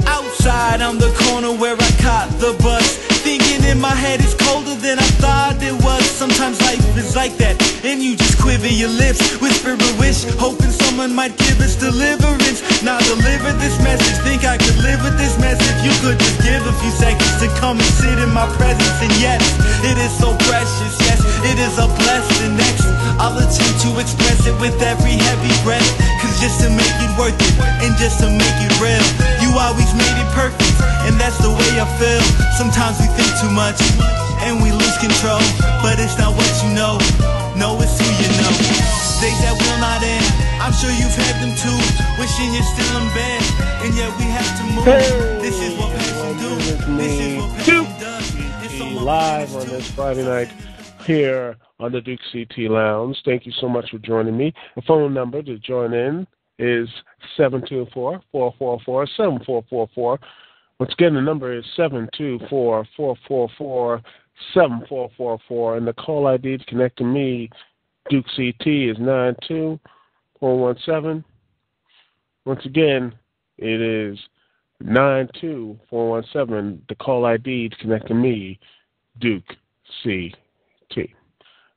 Outside, I'm the corner where I caught the bus. Thinking in my head it's colder than I thought it was. Sometimes life is like that, and you just quiver your lips, whisper a wish, hoping someone might give us deliverance. Now deliver this message, think I could live with this mess if you could just give a few seconds to come and sit in my presence. And yes, it is so precious, yes, it is a blessing. Next, I'll attempt to express it with every heavy breath, cause just to make it worth it, and just to make it real, you always made it perfect, and that's the way I feel. Sometimes we think too much, and we lose control, but it's not what you know, no, it's who you know. Days that will not end, I'm sure you've had them too, wishing you're still in bed, and yet we have to move. This is what passion do, this is what passion does. Live on this Friday night here on the Dukect Lounge. Thank you so much for joining me. The phone number to join in is 724-444-7444. Once again, the number is 724-444-7444, and the call ID to connect to me, Dukect, is 92417. Once again, it is 92417, the call ID to connect to me, Dukect.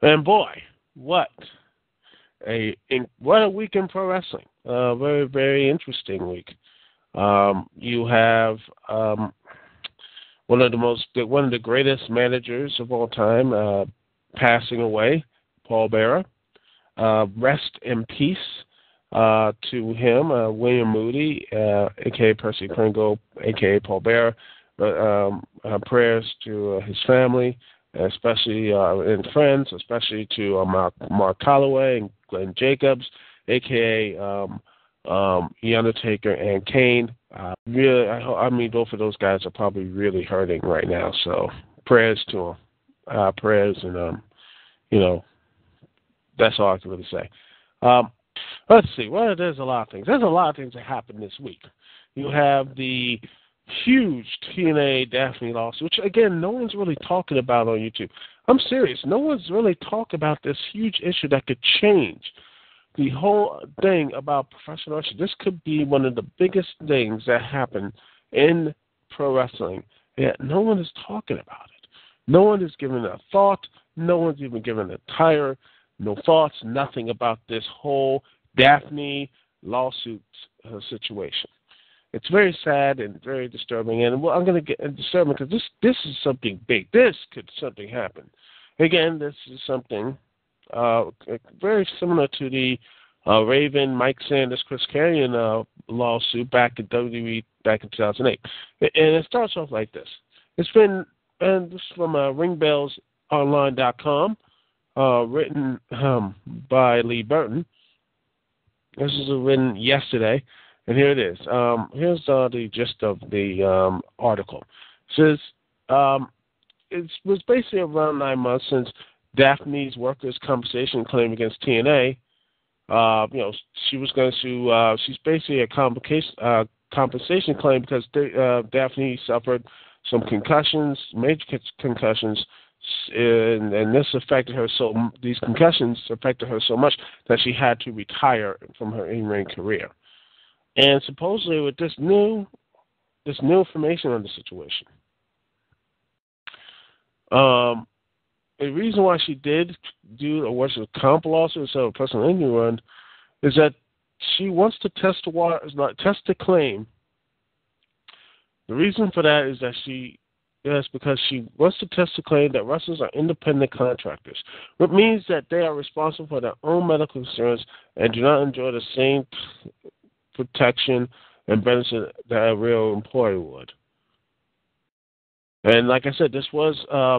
And boy, what a week in pro wrestling. Very, very interesting week. You have one of the greatest managers of all time passing away, Paul Bearer. Rest in peace to him, William Moody, a.k.a. Percy Pringle, a.k.a. Paul Bearer. Prayers to his family, especially and friends, especially to Mark Calloway and Glenn Jacobs, a.k.a. The Undertaker and Kane. Really, I mean, both of those guys are probably really hurting right now. So prayers to them, prayers, and that's all I can really say. Let's see. Well, there's a lot of things. There's a lot of things that happened this week. You have the huge TNA Daphne lawsuit, which again, no one's really talking about on YouTube. I'm serious. No one's really talking about this huge issue that could change the whole thing about professional wrestling. This could be one of the biggest things that happen in pro wrestling, yet no one is talking about it. No one is giving a thought. No one's even giving a tire. No thoughts, nothing about this whole Daphne lawsuit situation. It's very sad and very disturbing, and I'm going to get disturbing because this is something big. This could something happen. Again, this is something very similar to the Raven, Mike Sanders, Chris Karrion lawsuit back in WWE back in 2008. And it starts off like this. It's been, and this is from ringbellsonline.com, written by Lee Burton. This was written yesterday, and here it is. Here's the gist of the article. It says it was basically around 9 months since Daphne's workers' compensation claim against TNA. She was going to she's basically a compensation claim because Daphne suffered some concussions, major concussions, and this affected her these concussions affected her so much that she had to retire from her in-ring career. And supposedly with this new information on the situation, the reason why she did do a workers' comp lawsuit instead of a personal injury one is that she wants to test the claim. The reason for that is that because she wants to test the claim that wrestlers are independent contractors, which means that they are responsible for their own medical insurance and do not enjoy the same protection and benefit that a real employee would. And like I said, this was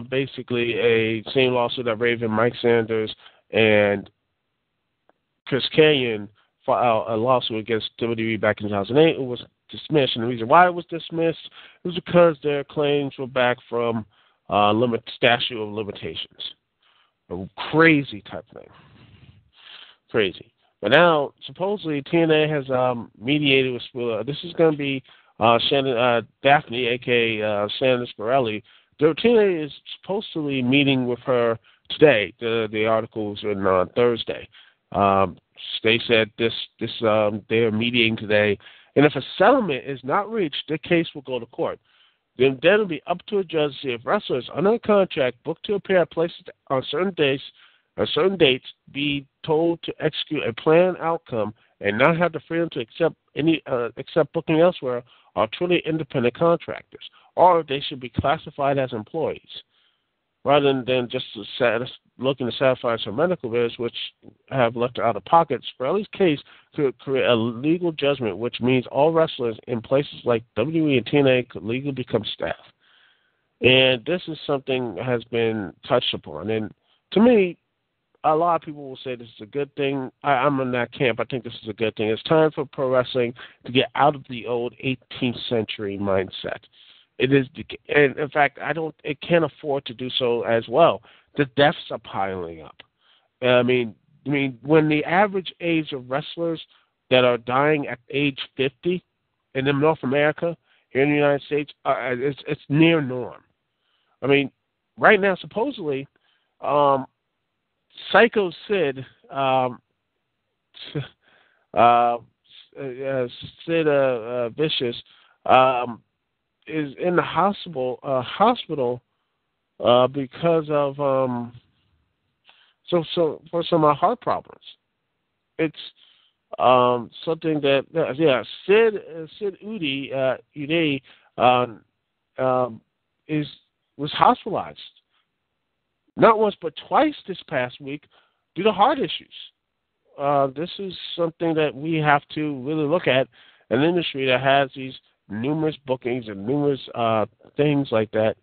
basically a same lawsuit that Raven, Mike Sanders, and Chris Karrion filed a lawsuit against WWE back in 2008. It was dismissed, and the reason why it was dismissed was because their claims were back from statute of limitations. A crazy type thing. Crazy. But now, supposedly, TNA has mediated with this is going to be Daphne, a.k.a. Sandra Spirelli. TNA is supposedly meeting with her today. The article was written on Thursday. They said they are meeting today, and if a settlement is not reached, the case will go to court. Then it'll be up to a judge to see if wrestlers under contract booked to appear at places on certain days or certain dates be told to execute a planned outcome and not have the freedom to accept booking elsewhere are truly independent contractors, or they should be classified as employees, rather than just looking to satisfy some medical bills, which have left out of pocket. Spirelli's case could create a legal judgment, which means all wrestlers in places like WWE and TNA could legally become staff. And this is something that has been touched upon. And to me, a lot of people will say this is a good thing. I'm in that camp. I think this is a good thing. It's time for pro wrestling to get out of the old 18th century mindset. It is, and in fact, it can't afford to do so as well. The deaths are piling up. I mean, when the average age of wrestlers that are dying at age 50 in North America, here in the United States, it's near norm. I mean, right now, supposedly, Psycho Sid, Sid Vicious, is in the hospital because of for some heart problems. It's something that Sid Uday was hospitalized not once but twice this past week due to heart issues. This is something that we have to really look at, an industry that has these numerous bookings and numerous things like that.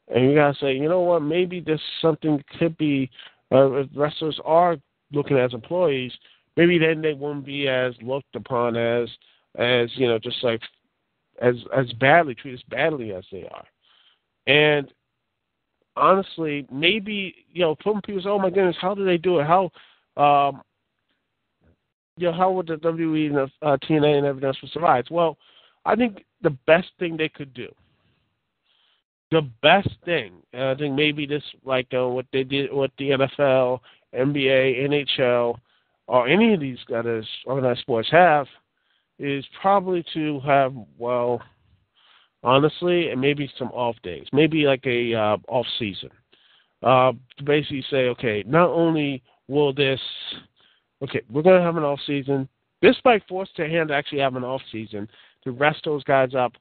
And you got to say, you know what, maybe this something could be, if wrestlers are looking as employees, maybe then they won't be as looked upon as just like as badly, treated as badly as they are. And honestly, maybe, some people say, oh my goodness, how do they do it? How would the WWE and the TNA and everything else survive? Well, I think the best thing they could do, I think maybe this, like what they did, what the NFL, NBA, NHL, or any of these guys organized sports have, is probably to have, well, honestly, and maybe some off days, maybe like a off season. To basically say, okay, not only will we're going to have an off season. This might force their hand to actually have an off season to rest those guys up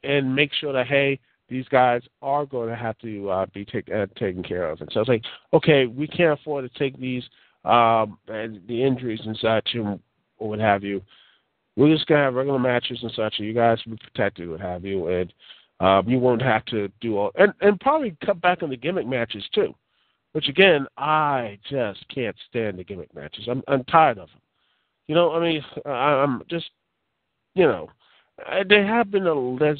and make sure that, hey, these guys are going to have to be taken care of. And so it's like, okay, we can't afford to take these and the injuries and such and what have you. We're just going to have regular matches and such, and you guys will be protected, what have you, and you won't have to do all and probably cut back on the gimmick matches too, which again, I just can't stand the gimmick matches. I'm tired of them. I'm just, there's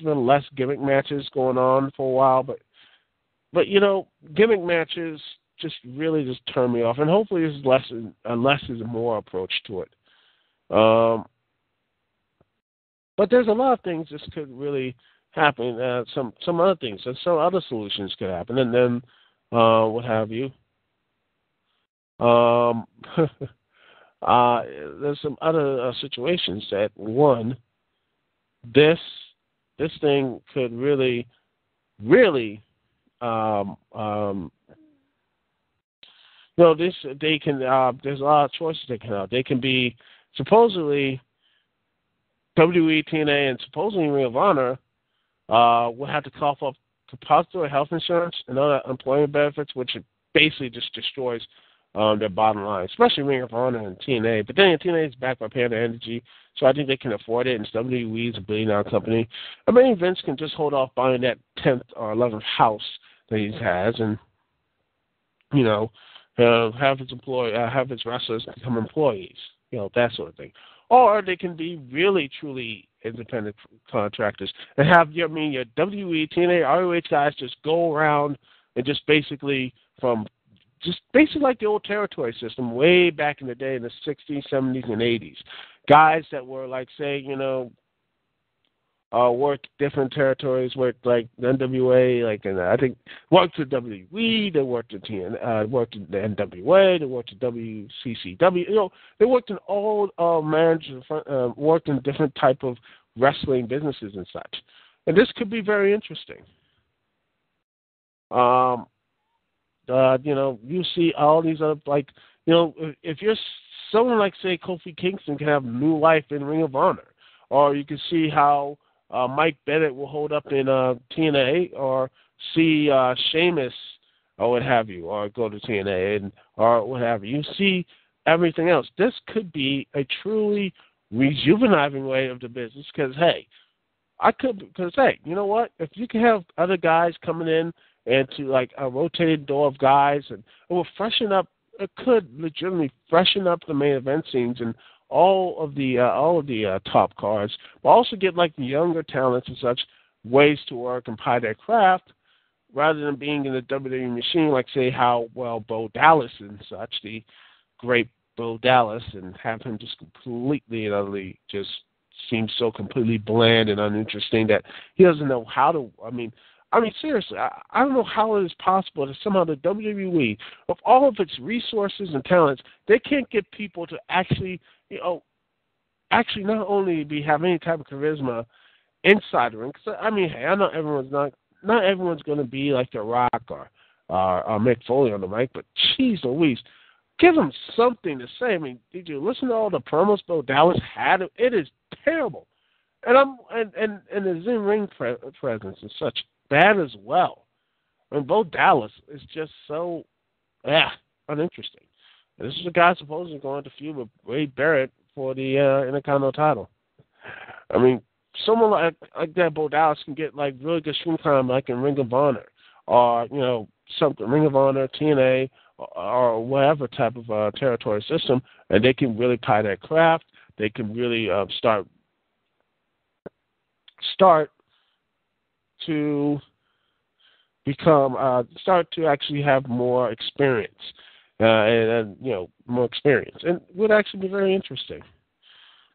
been less gimmick matches going on for a while, but gimmick matches just really just turn me off, and hopefully there's less is more approach to it. But there's a lot of things that could really happen. Some other things, and some other solutions could happen, and then what have you. There's some other situations that this thing could really there's a lot of choices they can have. They can be supposedly WWE, TNA, and supposedly Ring of Honor will have to cough up compulsory health insurance and other employment benefits, which basically just destroys their bottom line, especially Ring of Honor and TNA. But then TNA is backed by Panda Energy, so I think they can afford it, and WWE is a billion-dollar company. I mean, Vince can just hold off buying that 10th or 11th house that he has and, have his wrestlers become employees, that sort of thing. Or they can be really, truly independent contractors and have your WWE, TNA, ROH guys just go around and just basically like the old territory system way back in the day in the 60s, 70s, and 80s. Guys that were like, say, worked different territories, worked like the NWA, like, and I think worked at WWE, they worked at worked in the NWA, they worked at WCCW. You know, they worked in all worked in different type of wrestling businesses and such. And this could be very interesting. You know, you see all these other, like, you know, if you're someone like, say, Kofi Kingston can have new life in Ring of Honor, or you can see how Mike Bennett will hold up in TNA, or see Sheamus or what have you, or go to TNA and or what have you. You see everything else. This could be a truly rejuvenating way of the business because, hey, you know what? If you can have other guys coming in and to like a rotated door of guys, and it will freshen up. It could legitimately freshen up the main event scenes and all of the top cards, but also get like the younger talents and such ways to work and pie their craft, rather than being in the WWE machine, like say how well Bo Dallas and such, the great Bo Dallas, and have him just completely and utterly just seems so completely bland and uninteresting that he doesn't know how to. I mean, seriously, I don't know how it is possible that somehow the WWE, with all of its resources and talents, they can't get people to actually, you know, not only have any type of charisma inside the ring. Because I mean, hey, I know not everyone's going to be like The Rock or Mick Foley on the mic, but geez Louise, give them something to say. I mean, did you listen to all the promos Bo Dallas had? It is terrible, and his in-ring presence is such bad as well. I mean, Bo Dallas is just so uninteresting. And this is a guy supposedly going to feud with Wade Barrett for the Intercontinental title. I mean, someone like that, Bo Dallas, can get like really good screen time, like in Ring of Honor, or you know, something Ring of Honor, TNA, or whatever type of territory system, and they can really pie their craft. They can really start to become start to actually have more experience and you know, more experience, and would actually be very interesting.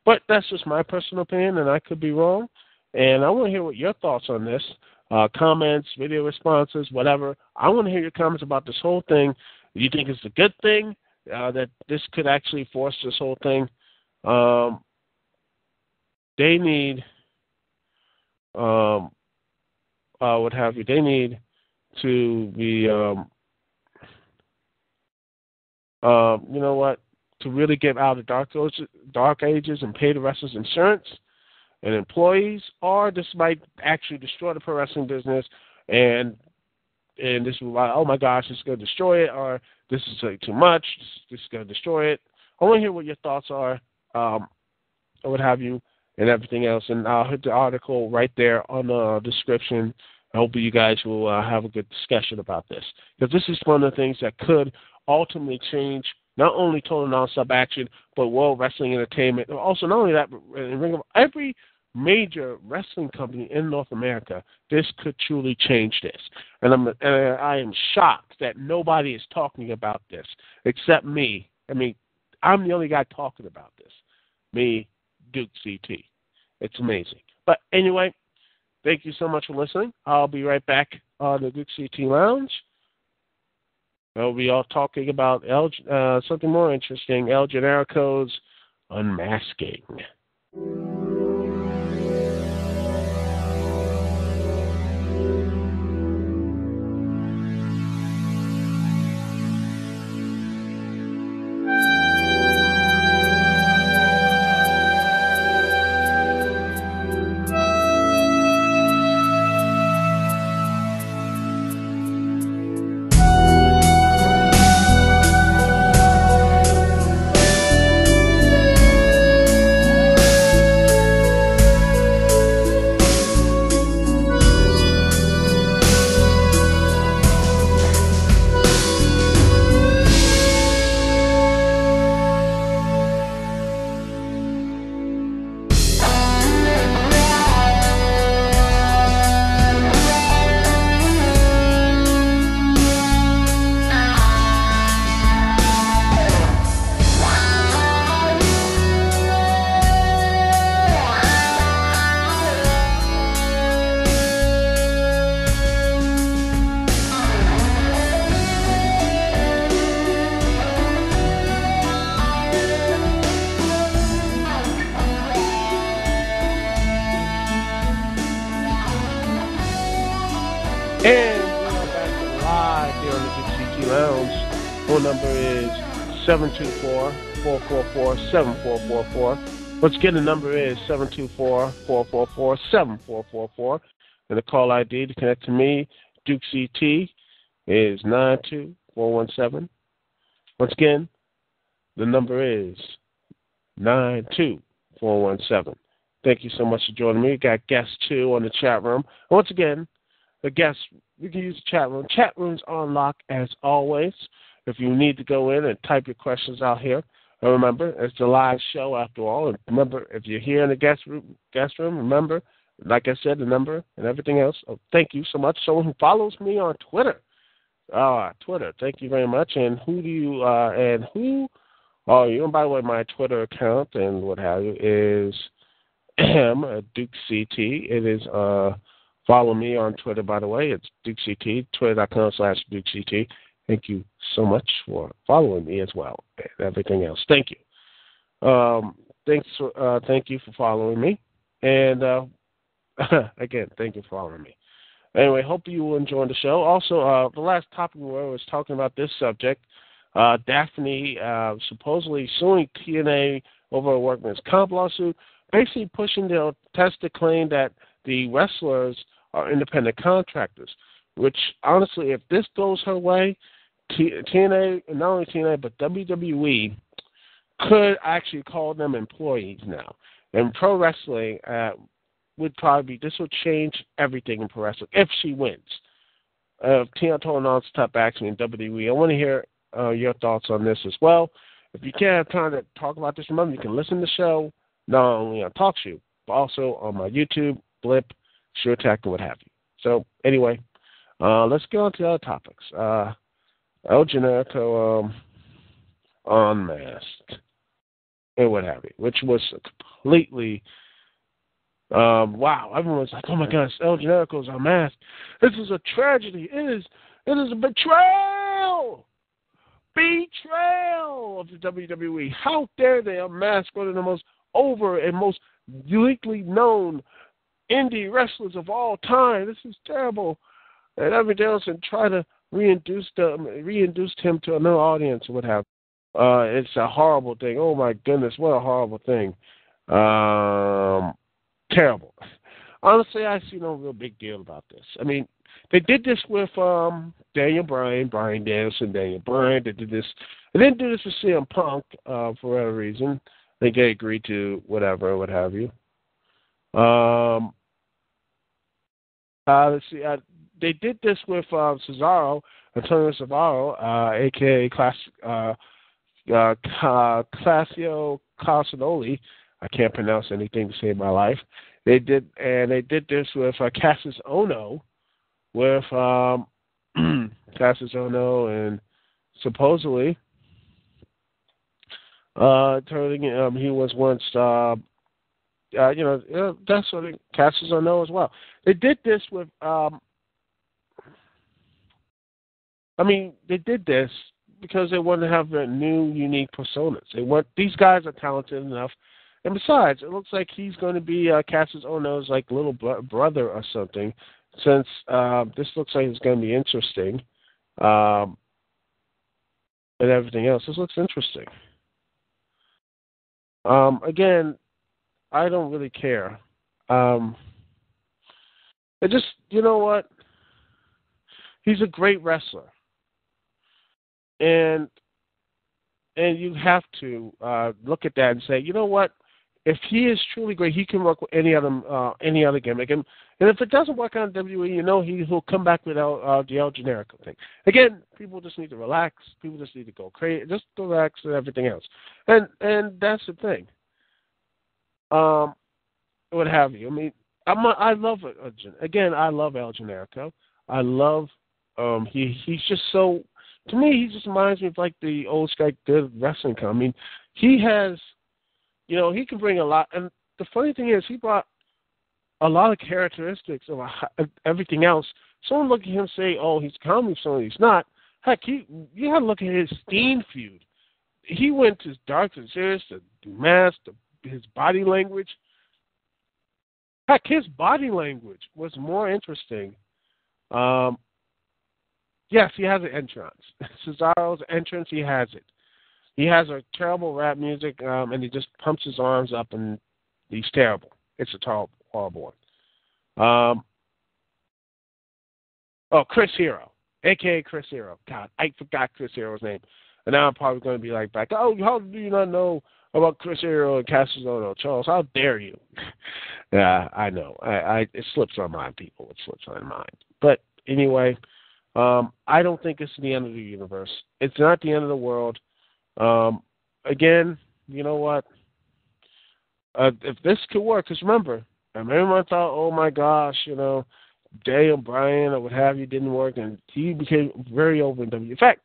But that's just my personal opinion, and I could be wrong. And I want to hear what your thoughts on this. Comments, video responses, whatever. I want to hear your comments about this whole thing. Do you think it's a good thing that this could actually force this whole thing? They need, what have you? They need to be, you know what? To really get out of the dark ages and pay the wrestlers insurance and employees, or this might actually destroy the pro wrestling business, and this will like, oh my gosh, it's going to destroy it, or this is like too much, this is going to destroy it. I want to hear what your thoughts are, or what have you, and everything else. And I'll hit the article right there on the description. I hope you guys will have a good discussion about this, because this is one of the things that could ultimately change not only total non-stop action, but world wrestling entertainment. Also, not only that, but in every major wrestling company in North America, this could truly change this. And I am shocked that nobody is talking about this except me. I mean, I'm the only guy talking about this. Me, Duke CT. It's amazing. But anyway, thank you so much for listening. I'll be right back on the Duke CT Lounge. We'll be all talking about something more interesting, El Generico's Unmasking. And we're back live here on the Dukect Lounge. Phone number is 724-444-7444. Once again, the number is 724-444-7444. And the call ID to connect to me, Dukect, is 92417. Once again, the number is 92417. Thank you so much for joining me. We got guests, too, on the chat room. Once again, the guests, you can use the chat room. Chat room's on lock, as always. If you need to go in and type your questions out here, and remember, it's a live show after all. And remember, if you're here in the guest room, remember, like I said, the number and everything else. Oh, thank you so much. Someone who follows me on Twitter. Twitter. Thank you very much. And who are you? And by the way, my Twitter account and what have you is Dukect. It is follow me on Twitter, by the way. It's Dukect, twitter.com/Dukect. Thank you so much for following me as well and everything else. Thank you. Thank you for following me. And again, thank you for following me. Anyway, hope you will enjoy the show. Also, the last topic we was talking about this subject, Daphne supposedly suing TNA over a workman's comp lawsuit, basically pushing the test to claim that the wrestlers are independent contractors, which, honestly, if this goes her way, TNA, not only TNA, but WWE could actually call them employees now. And pro wrestling would probably be, this would change everything in pro wrestling if she wins. Tina Tolanon's top action in WWE. I want to hear your thoughts on this as well. If you can't have time to talk about this, remember, you can listen to the show not only on TalkShoe, but also on my YouTube, Blip, SureTech, and what have you. So, anyway, let's get on to the other topics. El Generico Unmasked and what have you, which was completely, wow, everyone's like, oh my gosh, El Generico's Unmasked. This is a tragedy. It is a betrayal. Betrayal of the WWE. How dare they unmask one of the most over and most uniquely known indie wrestlers of all time. This is terrible. And everything else, and try to reintroduce him to another audience or what have you. It's a horrible thing. Oh my goodness, what a horrible thing. Terrible. Honestly, I see no real big deal about this. I mean, they did this with Daniel Bryan, Bryan Danielson, Daniel Bryan. They did this. They didn't do this with CM Punk for whatever reason. I think they agreed to whatever, what have you. Let's see. They did this with Antonio Cesaro, a.k.a. Classio Casanoli. I can't pronounce anything to save my life. They did this with Cassius Ohno, with Cassius Ohno, and supposedly he was once that's sort of Cassius Ohno as well. They did this with they did this because they wanted to have new, unique personas. These guys are talented enough, and besides, it looks like he's going to be Cassius Ohno's like little brother or something. Since this looks like it's going to be interesting, and everything else, this looks interesting. Again, I don't really care. It just, you know what? He's a great wrestler. And you have to look at that and say, you know what? If he is truly great, he can work with any other gimmick. And if it doesn't work on WWE, he'll come back with the El Generico thing. Again, people just need to relax. People just need to go crazy. Just relax and everything else. And that's the thing. What have you? I mean, I love it. Again, I love El Generico. I love he's just so. To me, he just reminds me of like the old guy good wrestling. I mean, he has, he can bring a lot. And the funny thing is, he brought a lot of characteristics of everything else. Someone look at him and say, oh, he's comedy, someone he's not. Heck, you got to look at his Steen feud. He went to dark and serious, to Unmasked, his body language. Heck, his body language was more interesting Yes, he has an entrance. Cesaro's entrance, he has it. He has a terrible rap music, and he just pumps his arms up, and he's terrible. It's a terrible, horrible one. Chris Hero, a.k.a. Chris Hero. God, I forgot Chris Hero's name. And now I'm probably going to be like back, oh, how do you not know about Chris Hero and Cassius Charles? How dare you? Yeah, I know. It slips my mind, people. It slips my mind. But anyway, I don't think it's the end of the universe. It's not the end of the world. Again, you know what? If this could work, because remember, everyone thought, oh my gosh, Day and Bryan or what have you didn't work, and he became very over in WWE. In fact,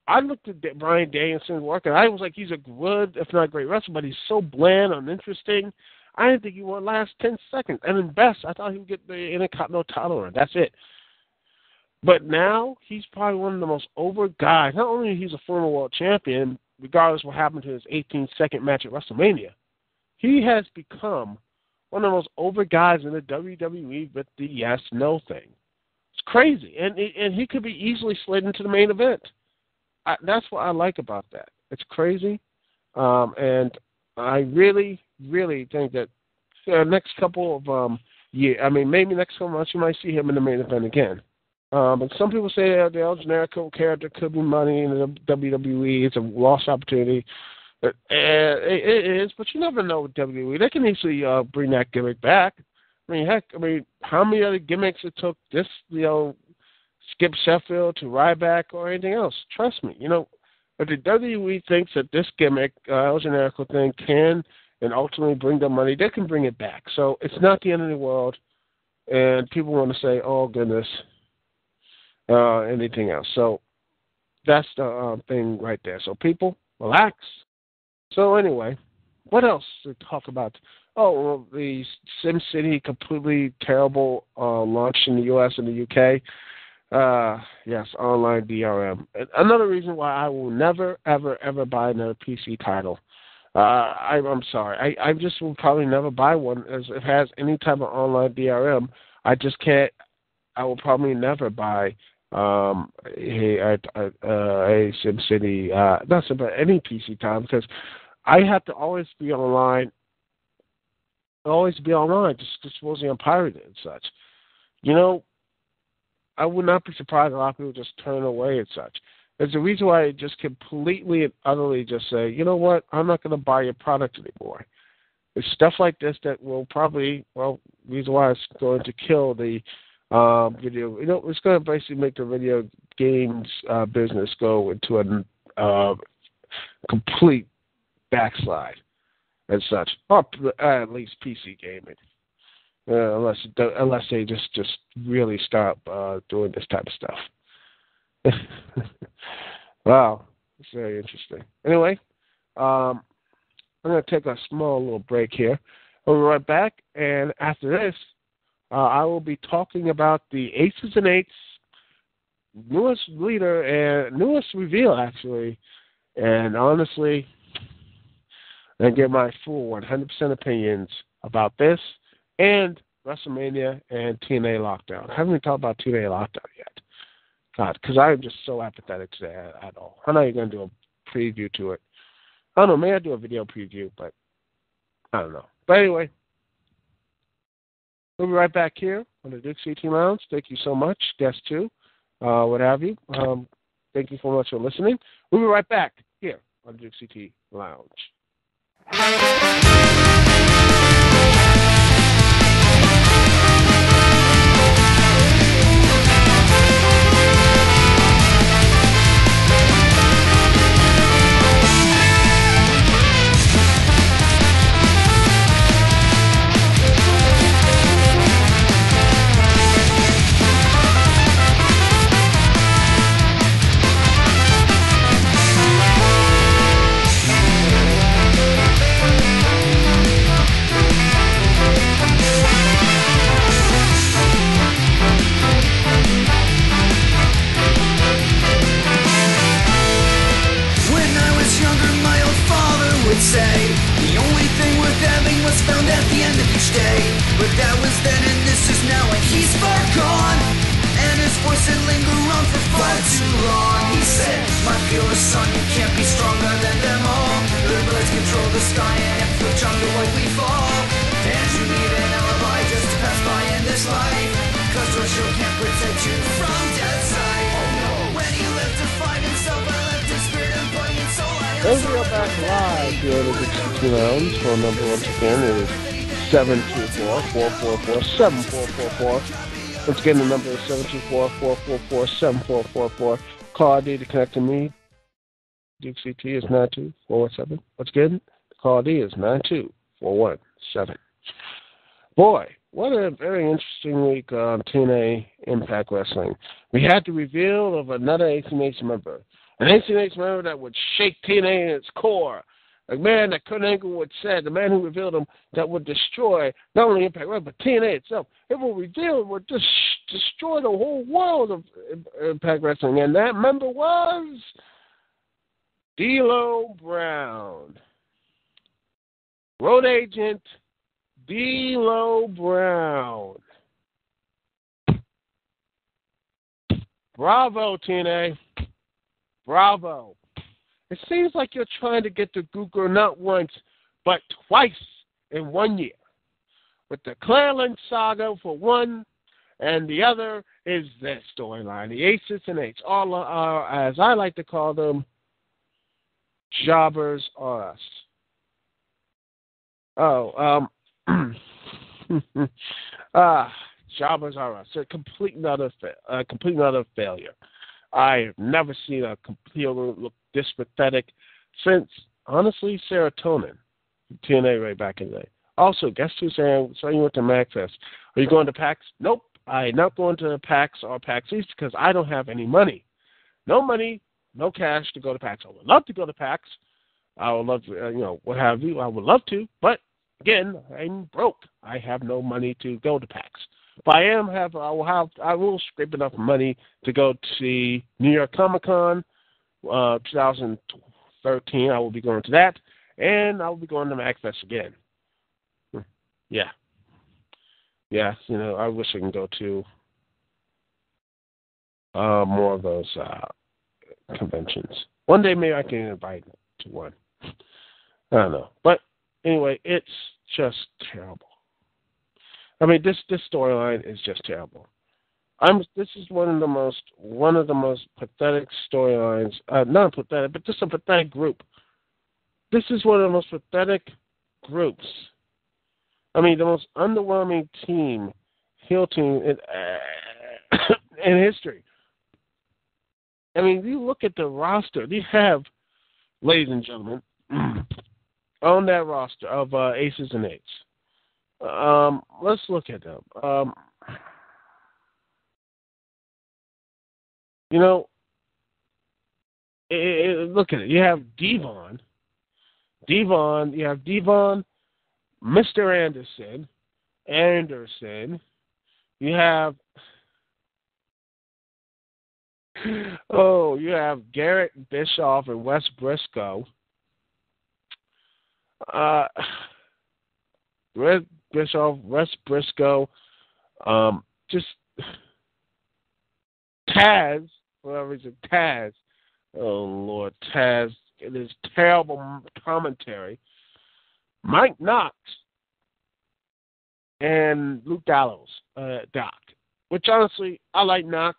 I looked at Bryan Danielson's work, and I was like, he's a good, if not great wrestler, but he's so bland, uninteresting. I didn't think he would last 10 seconds. And in best, I thought he would get the Intercontinental title run. That's it. But now, he's probably one of the most over guys. Not only he's a former world champion, regardless of what happened to his 18-second match at WrestleMania, he has become one of the most over guys in the WWE with the yes-no thing. It's crazy. And he could be easily slid into the main event. That's what I like about that. It's crazy. And I really, really think that next couple of years, maybe next couple months, you might see him in the main event again. But some people say that the El Generico character could be money in the WWE. It's a lost opportunity. It is, but you never know with WWE. They can easily bring that gimmick back. How many other gimmicks it took this, Skip Sheffield to Ryback or anything else? Trust me. If the WWE thinks that this gimmick, El Generico thing, can and ultimately bring them money, they can bring it back. So it's not the end of the world. And people want to say, oh, goodness, anything else. So that's the thing right there. So people, relax. So anyway, what else to talk about? Oh, well, the SimCity completely terrible launch in the U.S. and the U.K. Yes, online DRM. Another reason why I will never, ever, ever buy another PC title. I'm sorry. I just will probably never buy one as it has any type of online DRM. I just can't. I will probably never buy a SimCity, not about any PC time, because I have to always be online. Just supposedly I'm pirated and such. I would not be surprised if a lot of people just turn away and such. There's a reason why I just completely and utterly just say, you know what, I'm not going to buy your product anymore. It's stuff like this that will probably, reason why it's going to kill the video. It's going to basically make the video games business go into a complete backslide and such, or at least PC gaming. Unless they just really stop doing this type of stuff. Wow, it's very interesting. Anyway, I'm going to take a small little break here. We'll be right back, and after this, I will be talking about the Aces and Eights newest leader and newest reveal, actually. And honestly, I get my full 100% opinions about this and WrestleMania and TNA Lockdown. I haven't even talked about TNA Lockdown yet. God, because I'm just so apathetic to that at all. I'm not even going to do a preview to it. I don't know, maybe I'll do a video preview, but I don't know. But anyway, we'll be right back here on the Dukect Lounge. Thank you so much, guests too, what have you. Thank you so much for listening. We'll be right back here on the Dukect Lounge. your son, you can't be stronger than them all. The birds control the sky and if the jungle won't we fall. And you need an alibi just to pass by in this life, cause your shield can't protect you from death sight. When he lived to find himself, I left his spirit and body and soul. As we are back live here at the Dukect Lounge, phone number once again is 724-444-7444. Once again, the number is 724-444-7444. Call ID to connect to me. Dukect is 92417. Once again, the call ID is 92417. Boy, what a very interesting week on TNA Impact Wrestling. We had the reveal of another ACH member. An ACH member that would shake TNA in its core. A man that Kurt Angle would say, the man who revealed him, that would destroy not only Impact Wrestling, but TNA itself. It will reveal, it would just destroy the whole world of Impact Wrestling. And that member was D'Lo Brown. Road agent D'Lo Brown. Bravo, TNA. Bravo. It seems like you're trying to get to Google not once, but twice in 1 year. With the Clarelink saga for one, and the other is this storyline. The Aces and Eights, all are, as I like to call them, jobbers are us. Jobbers are us. A complete and utter failure. I have never seen a complete look this pathetic since, honestly, Serotonin. TNA right back in the day. Also, guess who's saying you went to MagFest? Are you going to PAX? Nope. I'm not going to PAX or PAX East because I don't have any money. No money, no cash to go to PAX. I would love to go to PAX. I would love to, what have you. I would love to, but again, I'm broke. I have no money to go to PAX. But I will scrape enough money to go to see New York Comic Con 2013. I will be going to that, and I will be going to MagFest again. Yeah. I wish I can go to more of those conventions. One day, maybe I can invite to one. I don't know, but anyway, it's just terrible. I mean, this storyline is just terrible. This is one of the most pathetic storylines. Not pathetic, but just a pathetic group. This is one of the most pathetic groups. I mean, the most underwhelming heel team in history. I mean, you look at the roster. They have, ladies and gentlemen, on that roster of Aces and Eights. Let's look at them. Look at it. You have Devon. You have Devon, Mr. Anderson. You have you have Garrett Bischoff and Wes Briscoe. Bischoff, Wes Briscoe, just Taz, for whatever reason, Taz. Oh, Lord, Taz. It is terrible commentary. Mike Knox and Luke Gallows, Doc. Which, honestly, I like Knox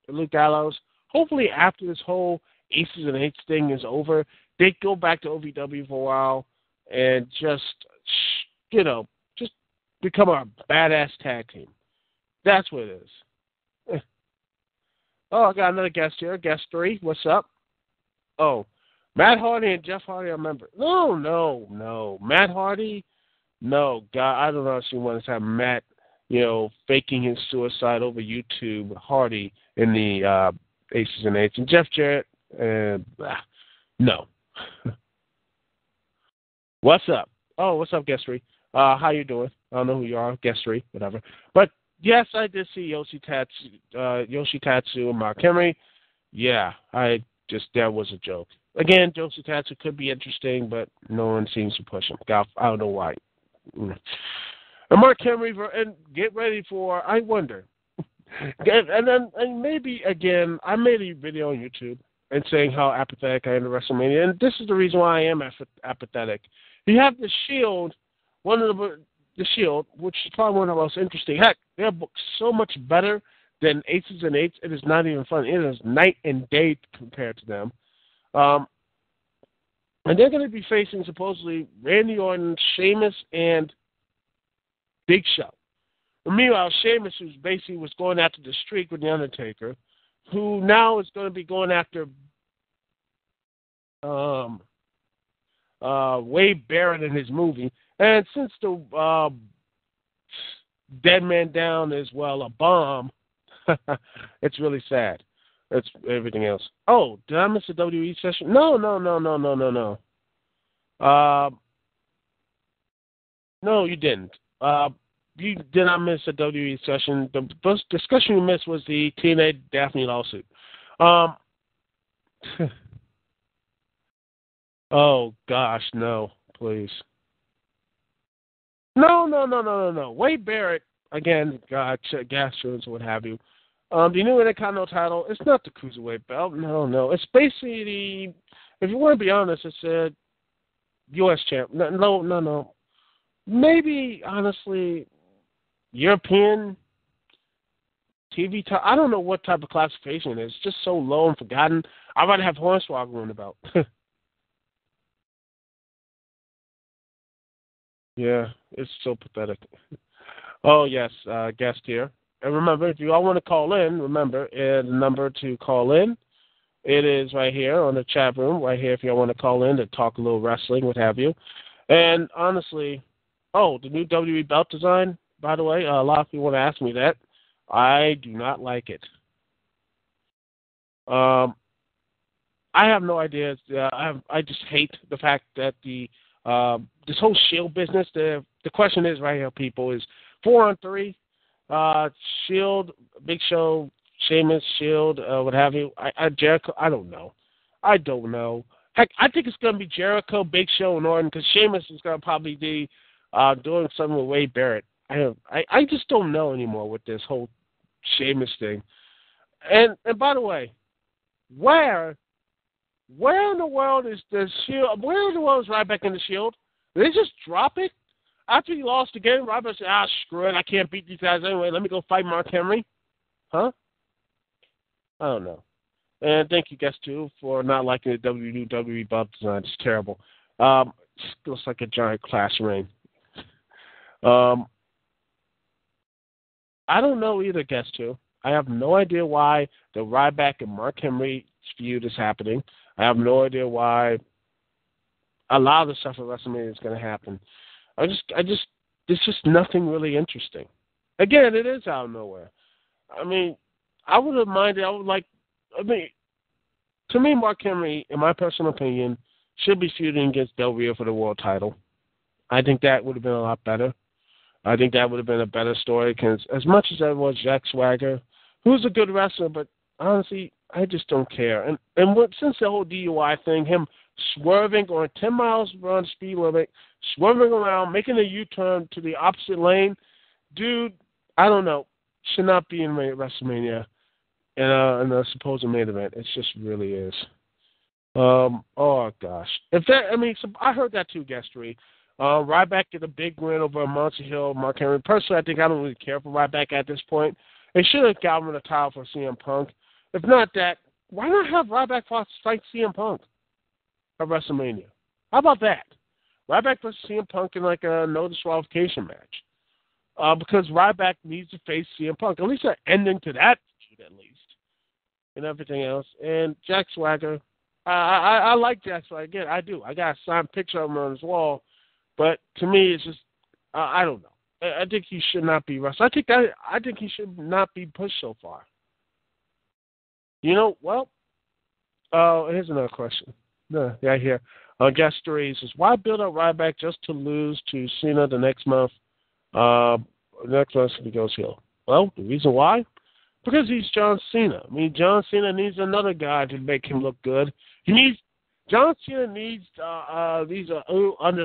and Luke Gallows. Hopefully, after this whole Aces and Eights thing is over, they go back to OVW for a while and just become a badass tag team. That's what it is. Oh, I got another guest here. Guest 3. What's up? Oh, Matt Hardy and Jeff Hardy are members. No. Matt Hardy? No. God, I don't know if you want to have Matt, faking his suicide over YouTube, Hardy in the Aces and Eights. And Jeff Jarrett, no. What's up? Oh, what's up, Guest 3? How you doing? I don't know who you are, Guest 3, whatever. But yes, I did see Yoshi Tatsu and Mark Henry. Yeah, that was a joke. Again, Yoshi Tatsu could be interesting, but no one seems to push him. I don't know why. And Mark Henry, and get ready for, I wonder. And maybe, again, I made a video on YouTube. and saying how apathetic I am to WrestleMania. And this is the reason why I am apathetic. You have the Shield, the Shield, which is probably one of the most interesting. Heck, they're booked so much better than Aces and Eights. It is not even fun. It is night and day compared to them. And they're going to be facing supposedly Randy Orton, Sheamus, and Big Show. And meanwhile, Sheamus, who basically was going after the streak with The Undertaker, who now is going to be going after Wade Barrett in his movie. And since the Dead Man Down is, well, a bomb, it's really sad. It's everything else. Oh, did I miss a WWE session? No. No, you didn't. You did not miss a WWE session. The first discussion you missed was the TNA Daphne lawsuit. Oh, gosh, no, please. No. Wade Barrett, again, gas shows, what have you. The new Intercontinental title, it's not the Cruiserweight belt. No. It's basically if you want to be honest, it's a U.S. champ. No. Maybe, honestly, European TV title. I don't know what type of classification it is. It's just so low and forgotten. I'd rather have Hornswoggle on the belt. Yeah, it's so pathetic. Oh, yes, guest here. And remember, if you all want to call in, remember, the number to call in, it is right here on the chat room, right here if you all want to call in to talk a little wrestling, what have you. And honestly, the new WWE belt design, by the way, a lot of people want to ask me that. I do not like it. I have no idea. I just hate the fact that this whole Shield business, the question is right here, people, is 4-on-3. Shield, Big Show, Sheamus, Shield, what have you. Jericho, I don't know. Heck, I think it's going to be Jericho, Big Show, and Orton, because Sheamus is going to probably be doing something with Wade Barrett. I just don't know anymore with this whole Sheamus thing. And by the way, where in the world is the Shield? Where in the world is Ryback in the Shield? Did they just drop it? After he lost again, Ryback said, screw it, I can't beat these guys anyway. Let me go fight Mark Henry. Huh? I don't know. And thank you, guys, too, for not liking the WWE belt design. It's terrible. It looks like a giant class ring. I don't know either, guest too. I have no idea why the Ryback and Mark Henry feud is happening. I have no idea why a lot of the stuff at WrestleMania is going to happen. There's just nothing really interesting. Again, it is out of nowhere. I mean, I would have minded. To me, Mark Henry, in my personal opinion, should be feuding against Del Rio for the world title. I think that would have been a lot better. I think that would have been a better story because as much as that was Jack Swagger, who's a good wrestler, but honestly, I just don't care. And since the whole DUI thing, him swerving, going 10 miles around the speed limit, swerving around, making a U-turn to the opposite lane, dude, I don't know, should not be in WrestleMania in a supposed main event. It just really is. Oh gosh, I heard that too, Guestery. Ryback get a big win over Monster Hill, Mark Henry. Personally, I don't really care for Ryback at this point. They should have gotten a title for CM Punk. If not that, why not have Ryback fight CM Punk at WrestleMania? How about that? Ryback versus CM Punk in like a no disqualification match. Because Ryback needs to face CM Punk. At least an ending to that feud, at least. And everything else. And Jack Swagger. I like Jack Swagger. Again, I do. I got a signed picture of him on his wall. But to me, it's just, I don't know. I think he should not be wrestled. I think he should not be pushed so far. You know, well, here's another question. Yeah, here. Guest 3 says, why build up Ryback just to lose to Cena the next month? Next month he goes heel. Well, the reason why? Because he's John Cena. I mean, John Cena needs another guy to make him look good. John Cena needs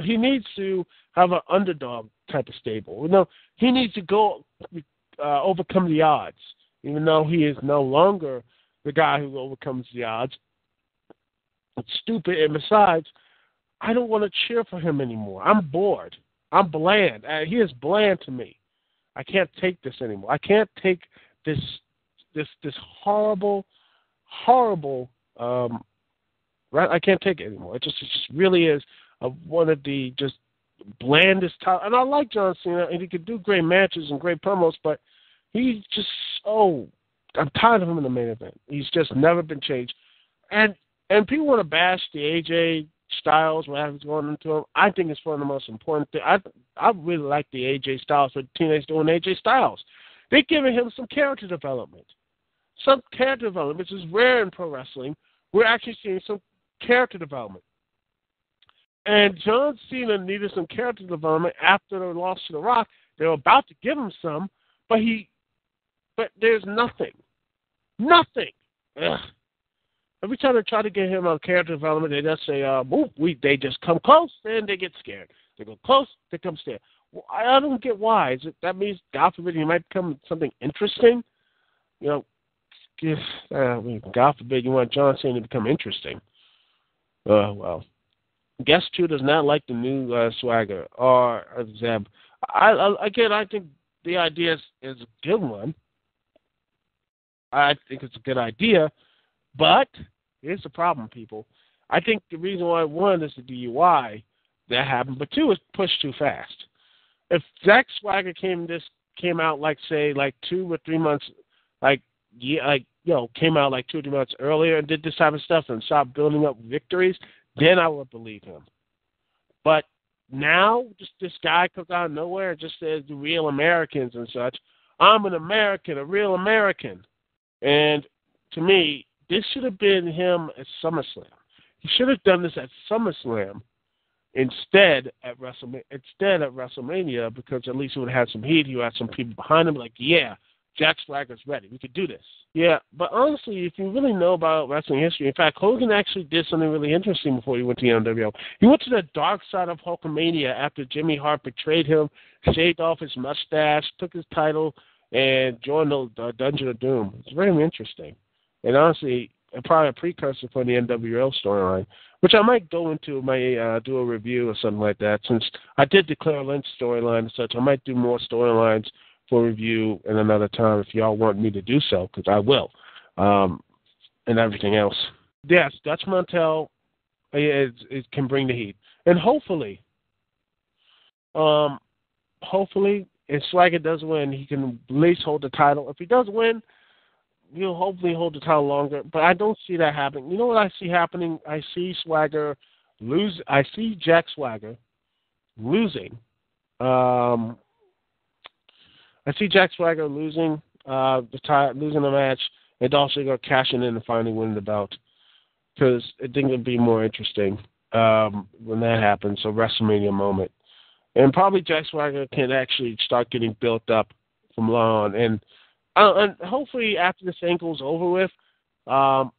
he needs to have an underdog type of stable. You know, he needs to go overcome the odds, even though he is no longer the guy who overcomes the odds. It's stupid, and besides, I don't want to cheer for him anymore. I'm bored. I'm bland. He is bland to me. I can't take this anymore. I can't take this horrible. Right? I can't take it anymore. It just really is one of the just blandest. And I like John Cena, and he could do great matches and great promos, but he's just so. I'm tired of him in the main event. He's just never been changed. And people want to bash the AJ Styles, whatever's going into him. I think it's one of the most important things. I really like the AJ Styles, what TNA's doing AJ Styles. They're giving him some character development. Some character development, which is rare in pro wrestling. We're actually seeing some character development. And John Cena needed some character development after the loss to The Rock. They were about to give him some, but there's nothing. Nothing. Ugh. Every time they try to get him on character development, they just say, they just come close, and they get scared. They go close, they come scared. Well, I don't get why. That means, God forbid, he might become something interesting? God forbid you want John Cena to become interesting. Well. Guest 2 does not like the new Swagger or Zeb. I think the idea is a good one. I think it's a good idea, but here's the problem, people. I think the reason why, one, is the DUI that happened, but two, is pushed too fast. If Zack Swagger came out like 2 or 3 months, came out like 2 or 3 months earlier and did this type of stuff and stopped building up victories, then I would believe him. But now, just this guy comes out of nowhere and just says the real Americans and such. I'm an American, a real American. And to me, this should have been him at SummerSlam. He should have done this at SummerSlam instead at WrestleMania, because at least he would have had some heat. He would have some people behind him like, yeah, Jack Swagger's ready. We could do this. Yeah, but honestly, if you really know about wrestling history, in fact, Hogan actually did something really interesting before he went to the NWO. He went to the dark side of Hulkamania after Jimmy Hart betrayed him, shaved off his mustache, took his title, and joined the Dungeon of Doom. It's very interesting. And honestly, probably a precursor for the NWO storyline, which I might go into, do a review or something like that. Since I did the Claire Lynch storyline and such, I might do more storylines for review in another time if y'all want me to do so, because I will, and everything else. Yes, Dutch Mantel can bring the heat, and hopefully, if Swagger does win, he can at least hold the title. If he does win, he'll hopefully hold the title longer. But I don't see that happening. You know what I see happening? I see Swagger lose. I see Jack Swagger losing. I see Jack Swagger losing the match, and Dolph Ziggler cashing in and finally winning the belt, because I think it'd be more interesting when that happens. A WrestleMania moment, and probably Jack Swagger can actually start getting built up from now on, and hopefully after this ankle's over with, I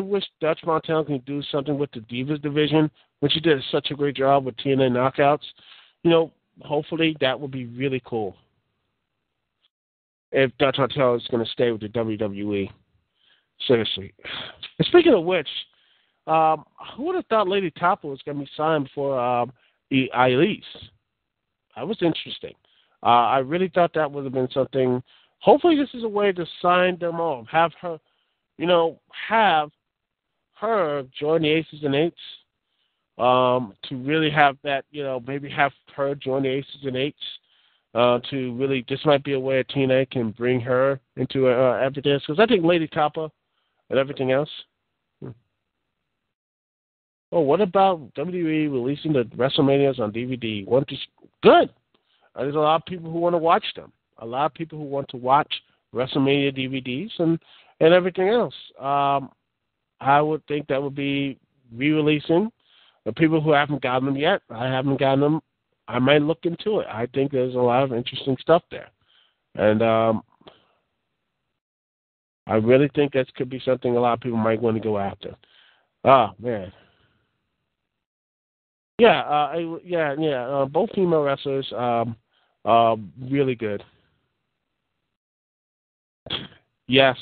wish Dutch Mantel can do something with the Divas division, which he did such a great job with TNA Knockouts. Hopefully that would be really cool if Dutch Mantel is going to stay with the WWE. Seriously. And speaking of which, who would have thought Lady Tapa was going to be signed for the Elise? That was interesting. I really thought that would have been something. Hopefully this is a way to sign them off. Have her join the Aces and Eights. To really have that, maybe have her join the Aces and Eights, to really, this might be a way that TNA can bring her into everything else, because I think Lady Tapa and everything else. Oh, what about WWE releasing the WrestleManias on DVD? Good. There's a lot of people who want to watch them. A lot of people who want to watch WrestleMania DVDs and everything else. I would think that would be re-releasing. The people who haven't gotten them yet, I haven't gotten them. I might look into it. I think there's a lot of interesting stuff there. And I really think that could be something a lot of people might want to go after. Oh, man. Yeah, both female wrestlers, really good. Yes,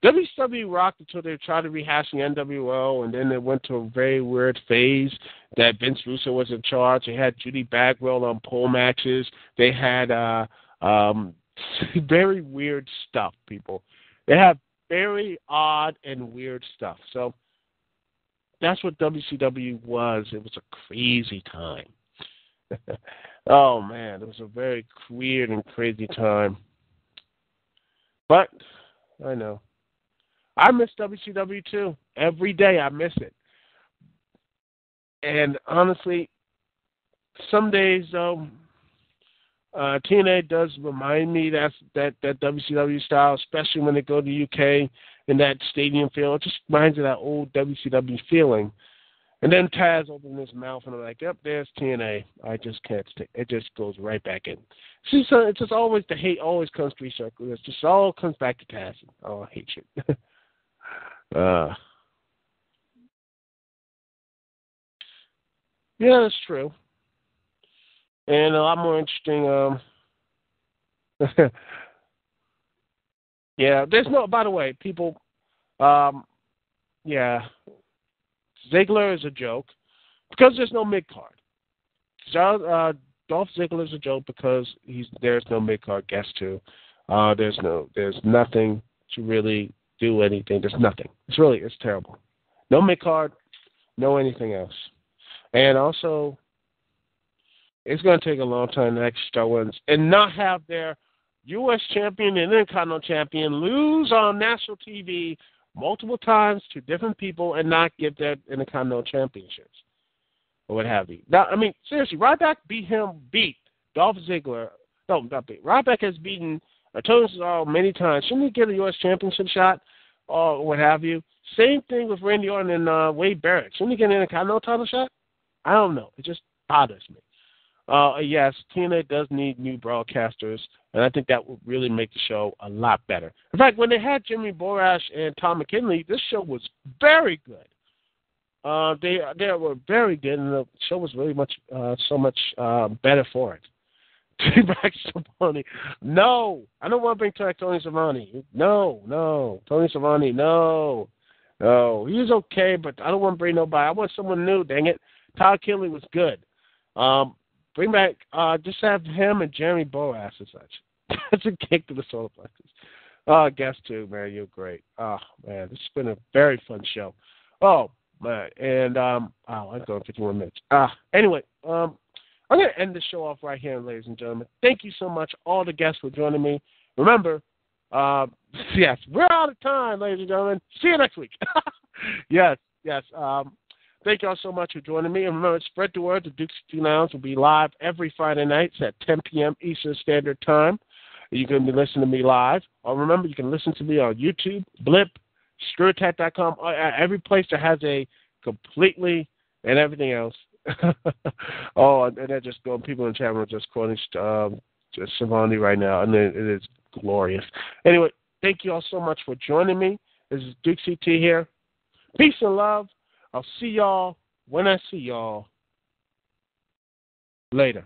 WCW rocked until they tried to rehash the NWO, and then they went to a very weird phase that Vince Russo was in charge. They had Judy Bagwell on pole matches. They had very weird stuff, people. They had very odd and weird stuff. So that's what WCW was. It was a crazy time. Oh, man, it was a very weird and crazy time. But I know. I miss WCW, too. Every day I miss it. And honestly, some days, though, TNA does remind me that WCW style, especially when they go to the UK in that stadium feel. It just reminds me of that old WCW feeling. And then Taz opened his mouth, and I'm like, yep, there's TNA. I just can't stay. It just goes right back in. See, so it's just always, the hate always comes three circles. It just all comes back to Taz. Oh, I hate you. Yeah, that's true. And a lot more interesting, yeah, there's no, by the way, people, yeah, Ziggler is a joke because there's no mid-card. Dolph Ziggler is a joke because there's no mid-card guest too. There's nothing to really do anything. There's nothing. It's terrible. No mid-card, no anything else. And also, it's going to take a long time to actually start wins and not have their U.S. champion and Intercontinental champion lose on national TV multiple times to different people and not get their Intercontinental championships or what have you. Now, I mean, seriously, Ryback beat Dolph Ziggler. No, not beat. Ryback has beaten Tony Cesaro many times. Shouldn't he get a U.S. championship shot or what have you? Same thing with Randy Orton and Wade Barrett. Shouldn't he get an Intercontinental title shot? I don't know. It just bothers me. Yes, TNA does need new broadcasters, and I think that would really make the show a lot better. In fact, when they had Jimmy Borash and Tom McKinley, this show was very good. They were very good, and the show was really so much better for it. Back Schiavone. No, I don't want to bring back Tony Schiavone. No. Tony Schiavone, no. He was okay, but I don't want to bring nobody. I want someone new, dang it. Todd Kinley was good. Bring back, just have him and Jeremy Borash and such. That's a kick to the solar plexus. Guest too, man. You're great. Oh, man, this has been a very fun show. Oh, man. And, I'm going 51 minutes. Anyway, I'm going to end the show off right here, ladies and gentlemen. Thank you so much, all the guests, for joining me. Remember, yes, we're out of time, ladies and gentlemen. See you next week. Yes. Thank you all so much for joining me. And remember, spread the word. The Dukect Lounge will be live every Friday nights at 10 p.m. Eastern Standard Time. You can be listening to me live. Or remember, you can listen to me on YouTube, Blip, ScrewAttack.com, every place that has a completely and everything else. And they're just going, people in the chat room are just quoting just Savani right now, and it is glorious. Anyway, thank you all so much for joining me. This is Duke CT here. Peace and love. I'll see y'all when I see y'all later.